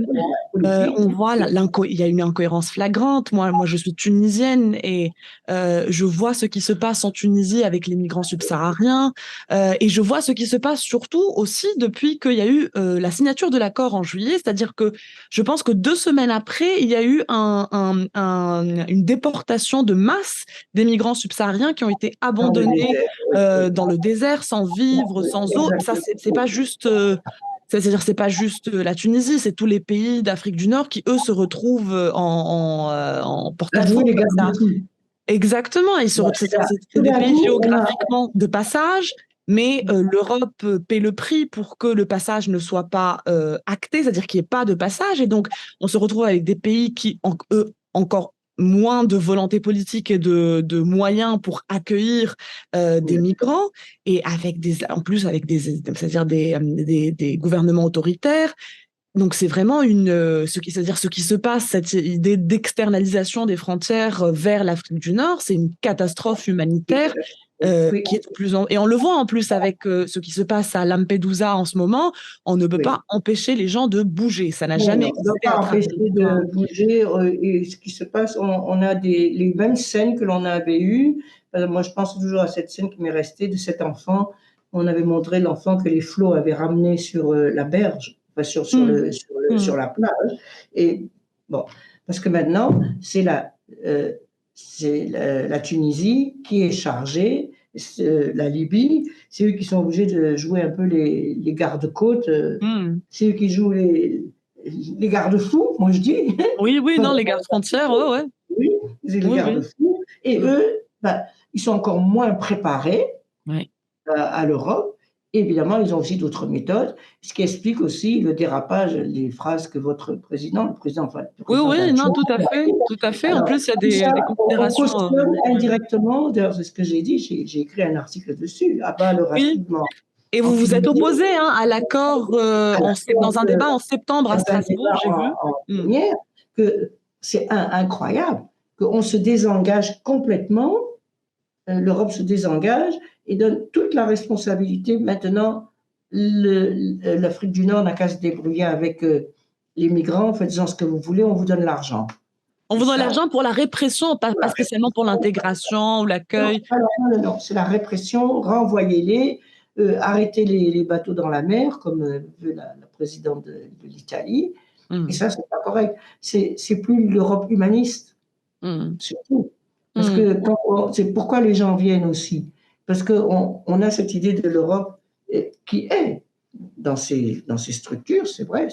politique. On voit, il y a une incohérence flagrante. Moi, je suis tunisienne et je vois ce qui se passe en Tunisie avec les migrants subsahariens et je vois ce qui se passe surtout aussi depuis qu'il y a eu la signature de l'accord en juillet. C'est-à-dire que je pense que 2 semaines après, il y a eu une déportation de masse des migrants subsahariens qui ont été Dans le abandonnés désert, oui, oui, dans le désert, sans vivre, oui, sans eau. Ça, exactement. c'est pas juste. C'est-à-dire, c'est pas juste la Tunisie, c'est tous les pays d'Afrique du Nord qui, eux, se retrouvent en À jouer porte-à-faux les comme ça. garde-fous. Exactement, ils se Ouais, retrouvent, c'est tout des d'un pays coup, on a, géographiquement de passage, mais l'Europe paie le prix pour que le passage ne soit pas acté, c'est-à-dire qu'il n'y ait pas de passage. Et donc, on se retrouve avec des pays qui, eux, encore moins de volonté politique et de moyens pour accueillir des migrants, et en plus avec c'est-à-dire des gouvernements autoritaires. Donc c'est vraiment c'est-à-dire ce qui se passe, cette idée d'externalisation des frontières vers l'Afrique du Nord, c'est une catastrophe humanitaire oui, qui est de plus en... Et on le voit en plus avec ce qui se passe à Lampedusa en ce moment, on ne peut oui. pas empêcher les gens de bouger. Ça n'a Non, jamais non, on ne doit existé pas à travers empêcher l'histoire. de bouger. Et ce qui se passe, on a les mêmes scènes que l'on avait eues. Moi, je pense toujours à cette scène qui m'est restée de cet enfant. On avait montré l'enfant que les flots avaient ramené sur la berge, enfin, Mm, sur mm, la plage. Et bon, parce que maintenant, euh, c'est la Tunisie qui est chargée, la Libye, c'est eux qui sont obligés de jouer un peu les gardes-côtes. mm. C'est eux qui jouent les garde-fous, moi je dis. Oui, oui, non, les gardes frontières, ouais, ouais. Oui, c'est les Oui, oui. garde-fous. Et Mm. eux, ben, ils sont encore moins préparés Ouais. à l'Europe. Évidemment, ils ont aussi d'autres méthodes, ce qui explique aussi le dérapage des phrases que votre président, enfin, le Oui, président oui, non, adjoint. tout à fait, tout à fait. En Alors, plus, tout il y a ça, des on considérations. cautionne Ouais. indirectement, d'ailleurs, c'est ce que j'ai dit, j'ai écrit un article dessus, à bas le Oui. racisme Et en vous vous êtes Tunisie, opposé hein, à l'accord dans un débat en septembre à dans un Strasbourg, débat j'ai vu. en Mm. plénière, que c'est incroyable, qu'on se désengage complètement, l'Europe se désengage et donne toute la responsabilité. Maintenant, l'Afrique du Nord n'a qu'à se débrouiller avec les migrants, faites-en ce que vous voulez, on vous donne l'argent. On Et vous donne ça, l'argent pour la répression, pas la spécialement pour répression, l'intégration ou non, l'accueil. non, c'est la répression, renvoyez-les, arrêtez les bateaux dans la mer, comme veut la présidente de l'Italie. Et Mm. ça, c'est pas correct. C'est plus l'Europe humaniste, Mm. surtout. Parce Mm. que c'est pourquoi les gens viennent aussi. Parce qu'on a cette idée de l'Europe qui est dans ces structures, c'est vrai.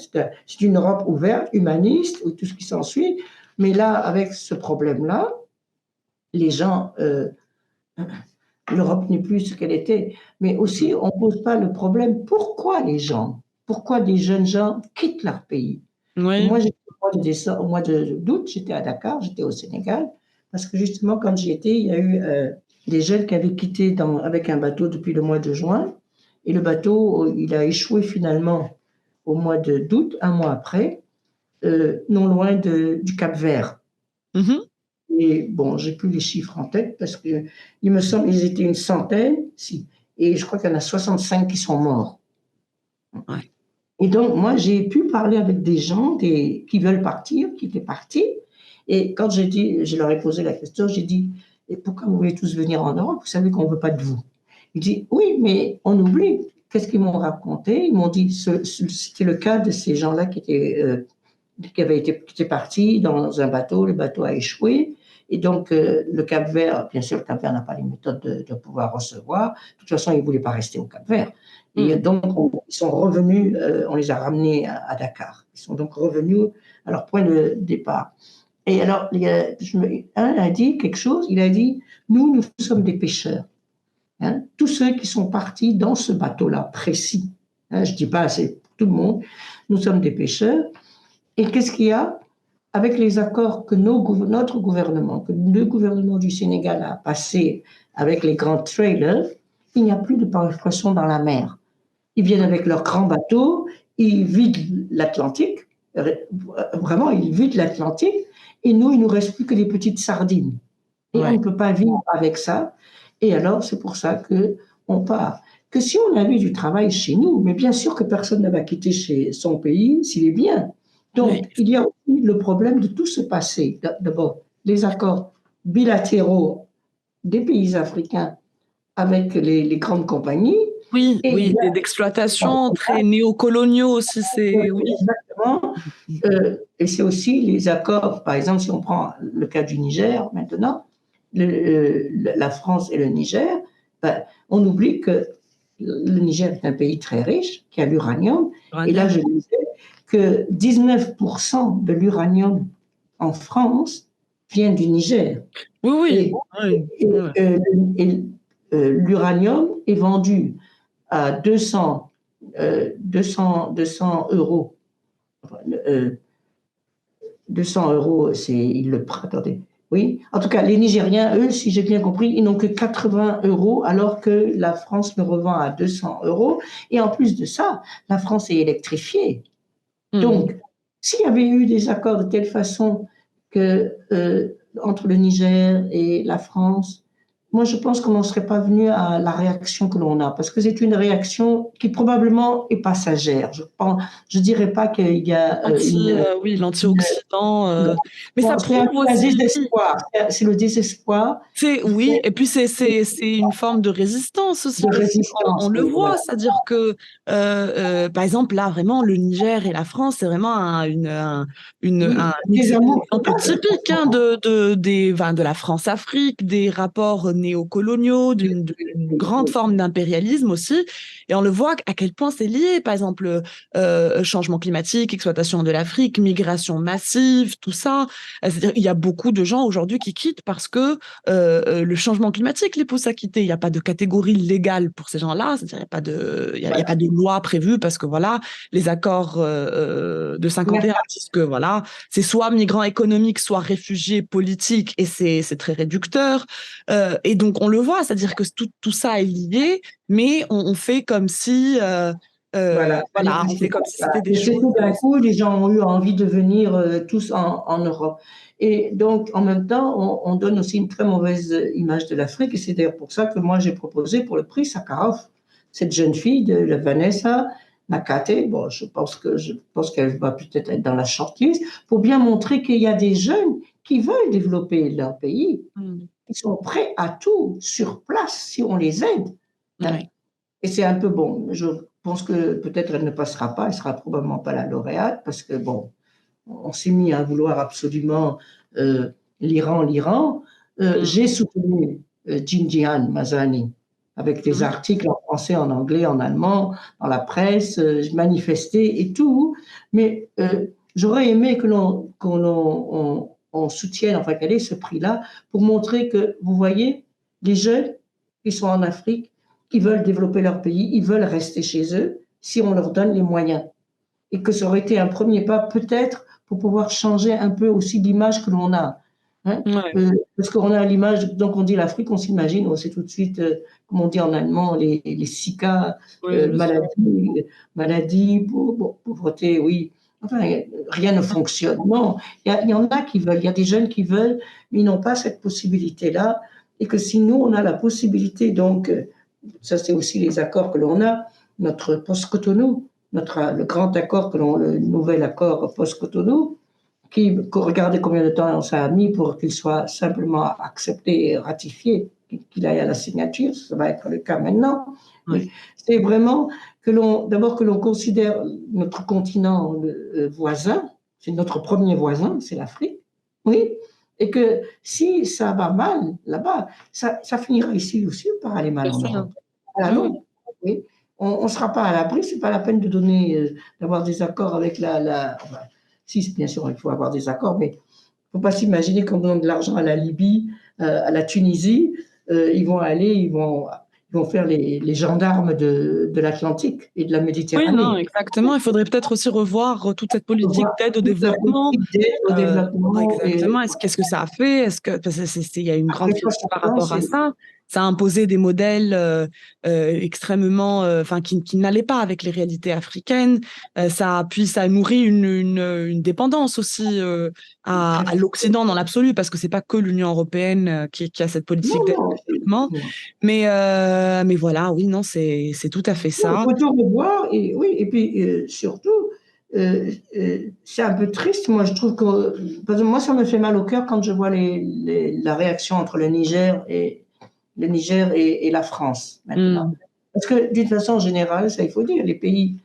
C'est une Europe ouverte, humaniste, ou tout ce qui s'ensuit. Mais là, avec ce problème-là, les gens, l'Europe n'est plus ce qu'elle était. Mais aussi, on ne pose pas le problème pourquoi des jeunes gens quittent leur pays. Et Oui. moi, au mois d'août, j'étais à Dakar, j'étais au Sénégal, parce que justement, quand j'y étais, il y a eu des jeunes qui avaient quitté avec un bateau depuis le mois de juin, et le bateau, il a échoué finalement au mois d'août, un mois après, non loin du Cap-Vert. Mhm. Et bon, j'ai plus les chiffres en tête parce que il me semble qu'ils étaient une centaine, si, et je crois qu'il y en a 65 qui sont morts. Ouais. Et donc, moi, j'ai pu parler avec des gens qui veulent partir, qui étaient partis. Et quand je leur ai posé la question, j'ai dit, et pourquoi vous voulez tous venir en Europe? Vous savez qu'on ne veut pas de vous. Ils disent, oui, mais on oublie. Qu'est-ce qu'ils m'ont raconté? Ils m'ont dit, c'était le cas de ces gens-là qui étaient partis dans un bateau, le bateau a échoué. Et donc, le Cap-Vert, bien sûr, le Cap-Vert n'a pas les méthodes de pouvoir recevoir. De toute façon, ils ne voulaient pas rester au Cap-Vert. Et Mm. donc, ils sont revenus, on les a ramenés à Dakar. Ils sont donc revenus à leur point de départ. Et alors, un a dit quelque chose, il a dit, nous sommes des pêcheurs. Hein. Tous ceux qui sont partis dans ce bateau-là précis, hein, je ne dis pas c'est tout le monde, nous sommes des pêcheurs. Et qu'est-ce qu'il y a avec les accords que notre gouvernement, que le gouvernement du Sénégal a passé avec les grands trailers, il n'y a plus de poissons dans la mer. Ils viennent avec leurs grands bateaux, ils vident l'Atlantique, vraiment, ils vident l'Atlantique, et nous, il ne nous reste plus que des petites sardines. Et on ne Ouais. peut pas vivre avec ça. Et alors, c'est pour ça qu'on part. Que si on avait du travail chez nous, mais bien sûr que personne ne va quitter son pays s'il est bien. Oui, Donc, il y a aussi le problème de tout ce passé. D'abord, les accords bilatéraux des pays africains avec les grandes compagnies. oui, Et il oui, y d'exploitation très néocoloniaux aussi, a c'est oui. exactement, et c'est aussi les accords, par exemple, si on prend le cas du Niger maintenant, la France et le Niger, ben, on oublie que le Niger est un pays très riche, qui a l'uranium, et là Uranium. je disais que 19% de l'uranium en France vient du Niger. Oui, oui, Et, oui, et, oui. euh, et, l'uranium est vendu à 200 euros. Euh, 200 euros, c'est, ils le prennent, attendez. Oui, en tout cas, les Nigériens, eux, si j'ai bien compris, ils n'ont que 80 euros, alors que la France le revend à 200 euros. Et en plus de ça, la France est électrifiée. Hmm. Donc, s'il y avait eu des accords de telle façon que entre le Niger et la France, moi je pense qu'on n'en serait pas venu à la réaction que l'on a, parce que c'est une réaction qui probablement est passagère. Je dirais pas qu'il y a Oui, une, l'anti-Occident. Mais ça bon, c'est un prouve peu un aussi, oui, désespoir. C'est le désespoir oui, et puis c'est une forme de résistance aussi, de parce qu'on résistance. le Oui, voit, voilà. c'est-à-dire que, par exemple, là, vraiment, le Niger et la France, c'est vraiment Oui, un des amours exemple total. typique hein, de la France-Afrique, des rapports néocoloniaux, d'une grande forme d'impérialisme aussi, et on le voit à quel point c'est lié, par exemple, changement climatique, exploitation de l'Afrique, migration massive, tout ça. C'est-à-dire, il y a beaucoup de gens aujourd'hui qui quittent parce que le changement climatique les pousse à quitter. Il n'y a pas de catégorie légale pour ces gens-là. C'est-à-dire, il y a pas de loi prévue parce que voilà, les accords de 51 disent que voilà, c'est soit migrants économiques, soit réfugiés politiques et c'est très réducteur. Et donc, on le voit, c'est-à-dire que tout ça est lié, mais on fait comme si, Voilà, ça voilà, on fait n'existe comme pas. si Voilà. c'était des Et c'est choses. tout d'un coup, les gens ont eu envie de venir tous en Europe. Et donc, en même temps, on donne aussi une très mauvaise image de l'Afrique. Et c'est d'ailleurs pour ça que moi, j'ai proposé pour le prix Sakharov, cette jeune fille de la Vanessa Nakate. Bon, je pense qu'elle va peut-être être dans la shortlist pour bien montrer qu'il y a des jeunes qui veulent développer leur pays, Hmm. qui sont prêts à tout sur place si on les aide. Hein. Ouais. Et c'est un peu bon. Je pense que peut-être elle ne passera pas, elle sera probablement pas la lauréate parce que bon, on s'est mis à vouloir absolument euh, l'Iran. Hmm. J'ai soutenu Jinjian Mazani avec des Mhm. articles en français, en anglais, en allemand, dans la presse, j'ai manifesté et tout. Mais j'aurais aimé que on soutienne, enfin qu'elle ait ce prix-là pour montrer que, vous voyez, les jeunes qui sont en Afrique, qui veulent développer leur pays, ils veulent rester chez eux si on leur donne les moyens. Et que ça aurait été un premier pas peut-être pour pouvoir changer un peu aussi l'image que l'on a. Hein. Ouais. Parce qu'on a l'image, donc on dit l'Afrique, on s'imagine, on sait tout de suite, comme on dit en allemand, les SICA, Oui, bien sûr. maladie, pauvreté, oui. Enfin, rien ne fonctionne. Non, il y en a qui veulent, il y a des jeunes qui veulent, mais ils n'ont pas cette possibilité-là. Et que si nous, on a la possibilité, donc, ça c'est aussi les accords que l'on a, notre post-Cotonou, le grand accord, le nouvel accord post-Cotonou, regardez combien de temps ça a mis pour qu'il soit simplement accepté et ratifié, qu'il aille à la signature, ça va être le cas maintenant. Mais Ouais. c'est vraiment d'abord que l'on considère notre continent voisin, c'est notre premier voisin, c'est l'Afrique, oui, et que si ça va mal là-bas, ça finira ici aussi par aller mal Bien en sûr. Europe. À la Oui, oui. longue, oui. On ne sera pas à l'abri, c'est pas la peine de donner, d'avoir des accords avec enfin, si, bien sûr, il faut avoir des accords, mais il ne faut pas s'imaginer qu'on donne de l'argent à la Libye, à la Tunisie, ils vont aller, ils vont faire les gendarmes de l'Atlantique et de la Oui, non, Méditerranée. exactement. Il faudrait peut-être aussi revoir toute cette Il faut politique voir d'aide au toute la développement. politique d'aide au développement et Exactement. Qu'est-ce que ça a fait? Parce que il y a une grande après quoi critique ça par prend, rapport à c'est ça. Ça a imposé des modèles extrêmement, enfin, qui n'allaient pas avec les réalités africaines. Puis ça a nourri une dépendance aussi très à fort. l'Occident dans l'absolu, parce que c'est pas que l'Union européenne qui a cette Non, politique d'aide non, au développement. non. Mais voilà, oui, non, c'est tout à fait Il ça. faut tout revoir et oui, et puis surtout, c'est un peu triste. Moi, je trouve que, parce que moi, ça me fait mal au cœur quand je vois la réaction entre le Niger et la France maintenant. Hmm. Parce que d'une façon générale, ça il faut dire, les pays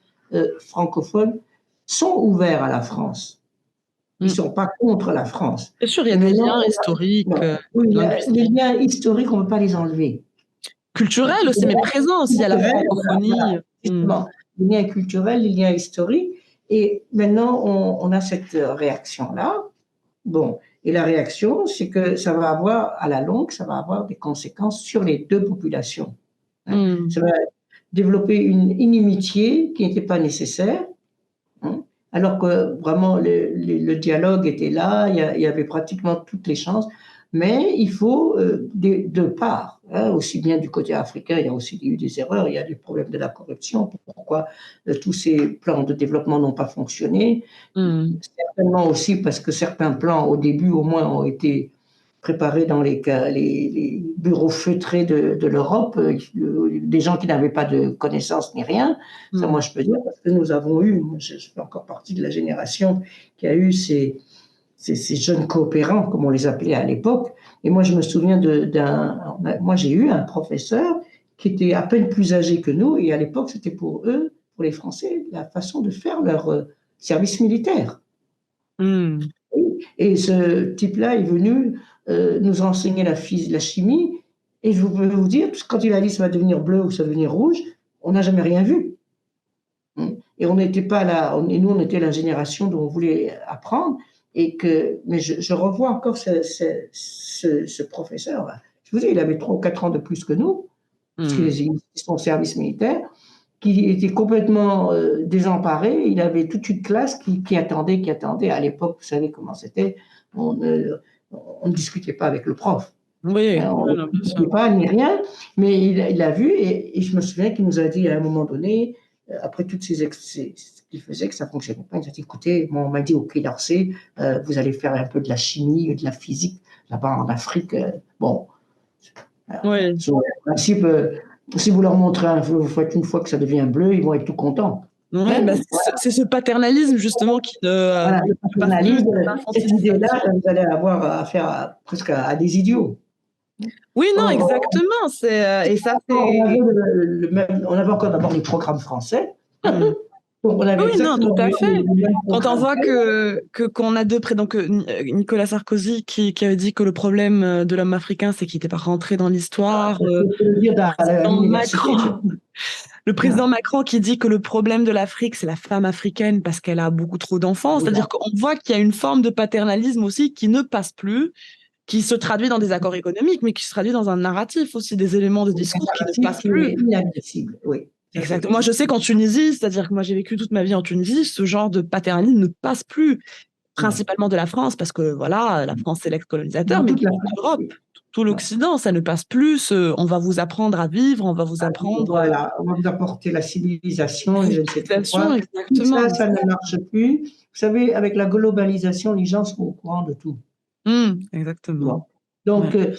francophones sont ouverts à la France. Ils ne Hmm. sont pas contre la France. Bien sûr, il y a Mais des maintenant, liens historiques, non, oui, les linguistiques, liens historiques, on ne peut pas les enlever. culturels aussi, mais présents aussi à la Culturels, voilà, francophonie. Hmm. justement, les liens culturels, les liens historiques. Et maintenant, on a cette réaction-là. Bon, et la réaction, c'est que ça va avoir, à la longue, ça va avoir des conséquences sur les deux populations. Hein. Hmm. Ça va développer une inimitié qui n'était pas nécessaire, hein, alors que vraiment le dialogue était là, il y avait pratiquement toutes les chances, mais il faut des deux parts, hein, aussi bien du côté africain, il y a aussi eu des erreurs, il y a des problèmes de la corruption, pourquoi tous ces plans de développement n'ont pas fonctionné, Hmm. certainement aussi parce que certains plans, au début au moins, ont été préparés dans les bureaux feutrés de l'Europe, des gens qui n'avaient pas de connaissances ni rien. Ça, Hmm. moi, je peux dire, parce que nous avons eu, moi, je fais encore partie de la génération qui a eu ces jeunes coopérants, comme on les appelait à l'époque. Et moi, je me souviens moi, j'ai eu un professeur qui était à peine plus âgé que nous, et à l'époque, c'était pour eux, pour les Français, la façon de faire leur service militaire. Hmm. Et ce type-là est venu nous enseigner la chimie. Et je peux vous dire, quand il a dit ça va devenir bleu ou ça va devenir rouge, on n'a jamais rien vu. Et on n'était pas là, nous, on était la génération dont on voulait apprendre. Mais je revois encore ce professeur. Je vous dis, il avait 3 ou 4 ans de plus que nous, puisqu'il Hmm. était son service militaire, qui était complètement désemparé. Il avait toute une classe qui attendait, qui attendait. À l'époque, vous savez comment c'était, on ne, on ne discutait pas avec le prof. Oui, Hein, on oui, ne non, bien discutait sûr. pas ni rien, mais il a vu et je me souviens qu'il nous a dit à un moment donné, après toutes ce qu'il faisait, que ça ne fonctionnait pas, il nous a dit, écoutez, moi, on m'a dit au Quai d'Orsay, vous allez faire un peu de la chimie, de la physique là-bas en Afrique. Bon, Oui. sur le principe, si vous leur montrez vous faites une fois que ça devient bleu, ils vont être tout contents. Ouais, Hein, bah, c'est ce paternalisme justement qui voilà, le ne passe plus, paternalisme, cette cette idée-là, infantilisation. vous allez avoir affaire presque à des idiots. Oui, non, Or, exactement. Et ça, on avait, c'est. on avait encore d'abord les programmes français. Hmm. Donc, on avait Oui, non, tout exactement à les fait. mêmes Quand on programmes. voit qu'on a deux près, donc Nicolas Sarkozy qui avait dit que le problème de l'homme africain, c'est qu'il n'était pas rentré dans l'histoire. Il faut le dire à Président l'université. Macron, le président Macron qui dit que le problème de l'Afrique, c'est la femme africaine parce qu'elle a beaucoup trop d'enfants. C'est-à-dire qu'on voit qu'il y a une forme de paternalisme aussi qui ne passe plus, qui se traduit dans des accords économiques, mais qui se traduit dans un narratif aussi, des éléments de Un discours qui ne narratif passent qui plus. est inadmissible. Oui, ça c'est Exactement. Moi, je sais qu'en Tunisie, c'est-à-dire que moi, j'ai vécu toute ma vie en Tunisie, ce genre de paternalisme ne passe plus, non. principalement de la France, parce que voilà, la France, c'est l'ex-colonisateur, Dans mais toute la toute France, l'Europe, oui. tout Non. l'Occident, ça ne passe plus. On va vous apprendre à vivre, on va vous apprendre Voilà, on va vous apporter la civilisation la et je ne sais trop civilisation, quoi. Tout ça, exactement. ça ne marche plus. Vous savez, avec la globalisation, les gens sont au courant de tout. Exactement. Bon. Donc, Ouais.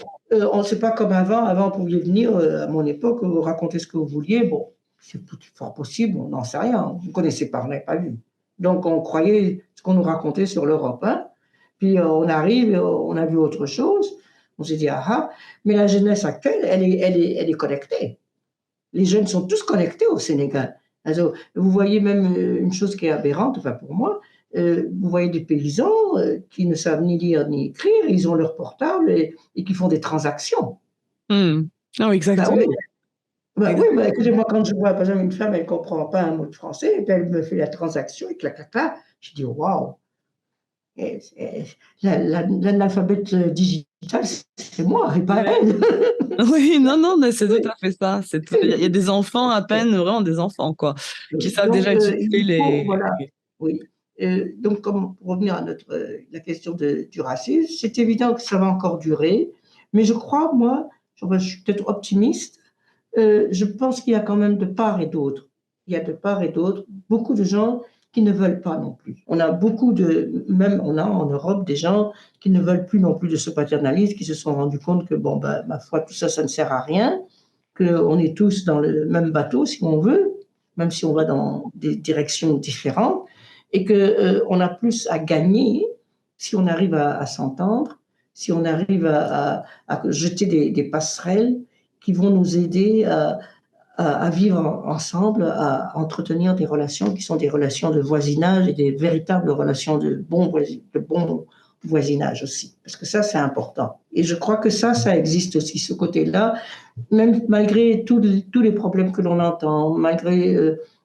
on ne sait pas comme avant. Avant, vous pouviez venir, à mon époque, vous raconter ce que vous vouliez. Bon, c'est fort possible, on n'en sait rien. Vous ne connaissez pas, on n'avait pas vu. Donc, on croyait ce qu'on nous racontait sur l'Europe. Hein. Puis, on arrive, on a vu autre chose. On s'est dit, ah ah. Mais la jeunesse actuelle, elle est connectée. Les jeunes sont tous connectés au Sénégal. Alors, vous voyez même une chose qui est aberrante, enfin pour moi, vous voyez des paysans qui ne savent ni lire ni écrire, ils ont leur portable et qui font des transactions. Non, Ben exactement. oui, ben oui, Exact. ben écoutez, moi quand je vois par exemple une femme, elle ne comprend pas un mot de français, et puis elle me fait la transaction, et clac, clac, clac, je dis waouh, l'alphabet digital, c'est moi, et pas Ouais. elle. Oui, non, non, mais c'est tout Oui, à fait ça. Il y a des enfants à peine, vraiment des enfants, quoi, qui savent donc, déjà utiliser il faut, les. voilà, oui. Donc, pour revenir à la question du racisme, c'est évident que ça va encore durer, mais je crois, moi, je suis peut-être optimiste, je pense qu'il y a quand même de part et d'autre. Il y a de part et d'autre beaucoup de gens qui ne veulent pas non plus. On a même on a en Europe des gens qui ne veulent plus non plus de ce paternalisme, qui se sont rendus compte que, bon, ben, ma foi, tout ça, ça ne sert à rien, qu'on est tous dans le même bateau, si on veut, même si on va dans des directions différentes. et qu'on a plus à gagner si on arrive à s'entendre, si on arrive à jeter des passerelles qui vont nous aider à vivre ensemble, à entretenir des relations qui sont des relations de voisinage et des véritables relations de bon voisinage aussi. Parce que ça, c'est important. Et je crois que ça existe aussi, ce côté-là, même malgré tous les problèmes que l'on entend, malgré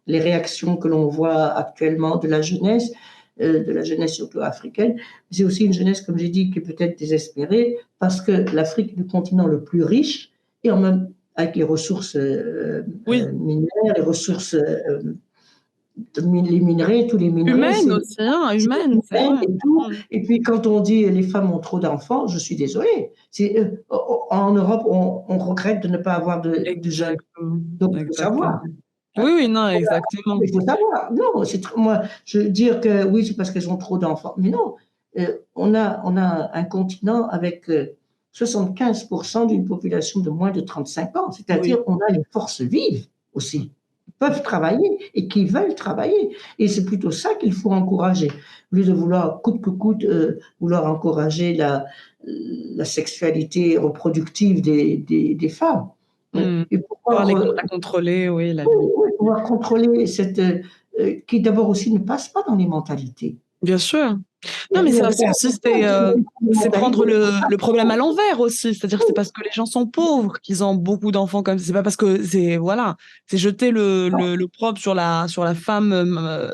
les réactions que l'on voit actuellement de la jeunesse surtout africaine. C'est aussi une jeunesse, comme j'ai dit, qui est peut-être désespérée parce que l'Afrique est le continent le plus riche et en même avec les ressources Oui, minières, les ressources, les minerais, tous les minerais, humaine c'est aussi, hein, humaine, c'est humain vrai. et tout. Mm. Et puis quand on dit les femmes ont trop d'enfants, je suis désolée. En Europe, on regrette de ne pas avoir de jeunes. Exactement, Donc il faut exactement. savoir. Hein. Oui, oui, non, exactement. Il faut savoir. Non, moi, je veux dire que oui, c'est parce qu'elles ont trop d'enfants. Mais non, on a un continent avec 75% d'une population de moins de 35 ans. C'est-à-dire Oui. qu'on a les forces vives aussi, qui peuvent travailler et qui veulent travailler. Et c'est plutôt ça qu'il faut encourager. Au lieu de vouloir, coûte que coûte, vouloir encourager la sexualité reproductive des femmes. Mm. Et Pouvoir pouvoir la contrôler, oui, la oui, limite. oui, pouvoir contrôler qui d'abord aussi ne passe pas dans les mentalités. Bien sûr. Non, mais Il y a ça certaines aussi, personnes qui ont une c'est prendre mentalité. le problème à l'envers aussi. C'est-à-dire que c'est parce que les gens sont pauvres qu'ils ont beaucoup d'enfants comme ça. C'est pas parce que voilà, c'est jeter le propre sur la femme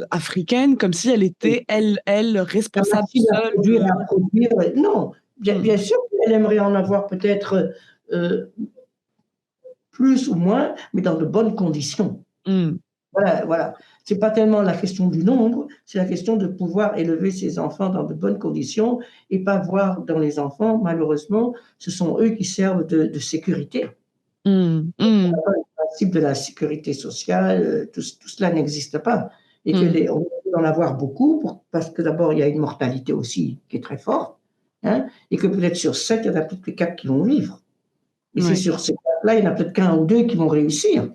africaine comme si elle était, elle, La responsable machine à seule produire, de. à produire. Non, Mm. bien sûr qu'elle aimerait en avoir peut-être plus ou moins, mais dans de bonnes conditions. Mm. Voilà, voilà. C'est pas tellement la question du nombre, c'est la question de pouvoir élever ses enfants dans de bonnes conditions et pas voir dans les enfants, malheureusement, ce sont eux qui servent de sécurité. Mm. Mm. Le principe de la sécurité sociale, tout cela n'existe pas. Et Mm. on peut en avoir beaucoup, parce que d'abord, il y a une mortalité aussi qui est très forte, hein, et que peut-être sur 7, il y en a peut-être que 4 qui vont vivre. Et c'est Ouais. sur ces 4-là, il y en a peut-être qu'un ou deux qui vont réussir.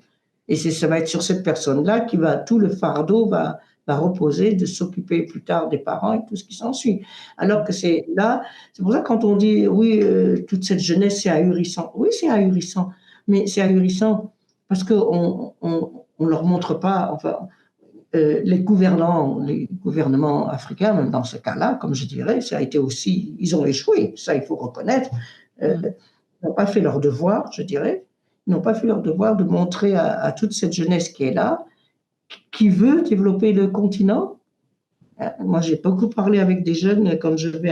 Et ça va être sur cette personne-là qui va, tout le fardeau va reposer de s'occuper plus tard des parents et tout ce qui s'ensuit. Alors que c'est là, c'est pour ça que quand on dit, oui, toute cette jeunesse, c'est ahurissant. Oui, c'est ahurissant, mais c'est ahurissant parce qu'on on leur montre pas, enfin, les gouvernements africains, même dans ce cas-là, comme je dirais, ça a été aussi, ils ont échoué, ça il faut reconnaître. Mm. Ils n'ont pas fait leur devoir, je dirais. Ils n'ont pas fait leur devoir de montrer à toute cette jeunesse qui est là, qui veut développer le continent. Moi, j'ai beaucoup parlé avec des jeunes quand j'étais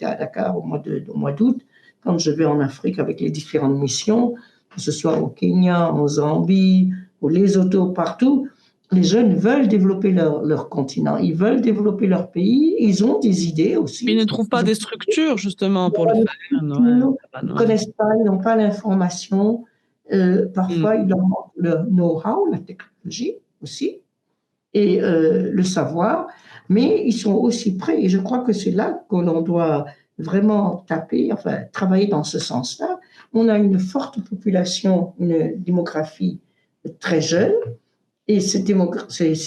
à Dakar au mois d'août, quand je vais en Afrique avec les différentes missions, que ce soit au Kenya, en Zambie, au Lesotho, partout. Les jeunes veulent développer leur continent, ils veulent développer leur pays, ils ont des idées Ils aussi. ne trouvent pas Ils ont des structures justement Ils n'ont pour le pas de faire. Ouais. culture, ils ne connaissent pas, ils n'ont pas l'information. Mm. Parfois, il leur manque le know-how, la technologie aussi, et le savoir, mais ils sont aussi prêts. Et je crois que c'est là que l'on doit vraiment taper, enfin, travailler dans ce sens-là. On a une forte population, une démographie très jeune, et ces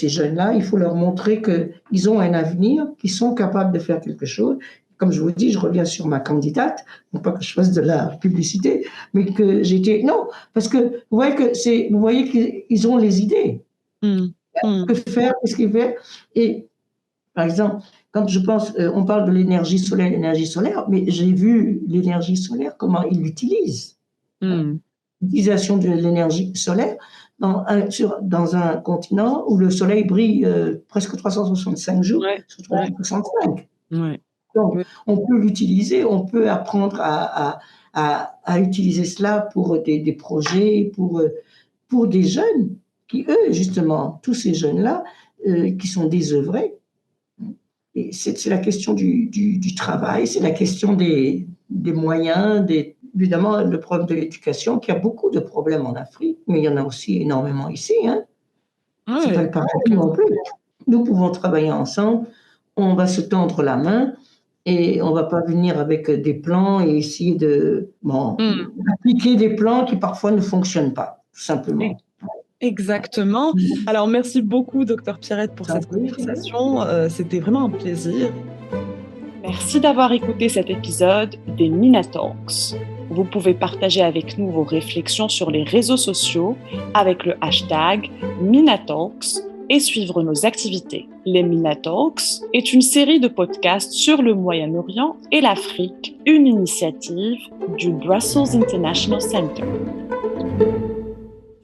jeunes-là, il faut leur montrer qu'ils ont un avenir, qu'ils sont capables de faire quelque chose. Comme je vous dis, je reviens sur ma candidate, non pas que je fasse de la publicité, mais que j'étais. Non, parce que vous voyez qu'ils ont les idées. Mm. Mm. Que faire, qu'est-ce qu'ils font. Et par exemple, quand je pense, on parle de l'énergie solaire, mais j'ai vu l'énergie solaire, comment ils l'utilisent. Mm. L'utilisation de l'énergie solaire dans un continent où le soleil brille presque 365 jours Ouais. sur Ouais. 365. Ouais. Donc, Ouais. on peut l'utiliser, on peut apprendre à utiliser cela pour des projets, pour des jeunes qui, eux, justement, tous ces jeunes-là, qui sont désœuvrés. Et c'est la question du travail, c'est la question des moyens, évidemment, le problème de l'éducation, qui a beaucoup de problèmes en Afrique, mais il y en a aussi énormément ici. Hein. C'est pas Ouais. le paradis non plus. Nous pouvons travailler ensemble, on va se tendre la main et on va pas venir avec des plans et essayer Mm. d'appliquer des plans qui parfois ne fonctionnent pas, tout Et simplement. Exactement. Alors, merci beaucoup, docteur Pierrette, pour cette conversation. C'était vraiment un plaisir. Merci d'avoir écouté cet épisode des Minatalks. Vous pouvez partager avec nous vos réflexions sur les réseaux sociaux avec le hashtag Minatalks et suivre nos activités. Les Minatalks est une série de podcasts sur le Moyen-Orient et l'Afrique, une initiative du Brussels International Center.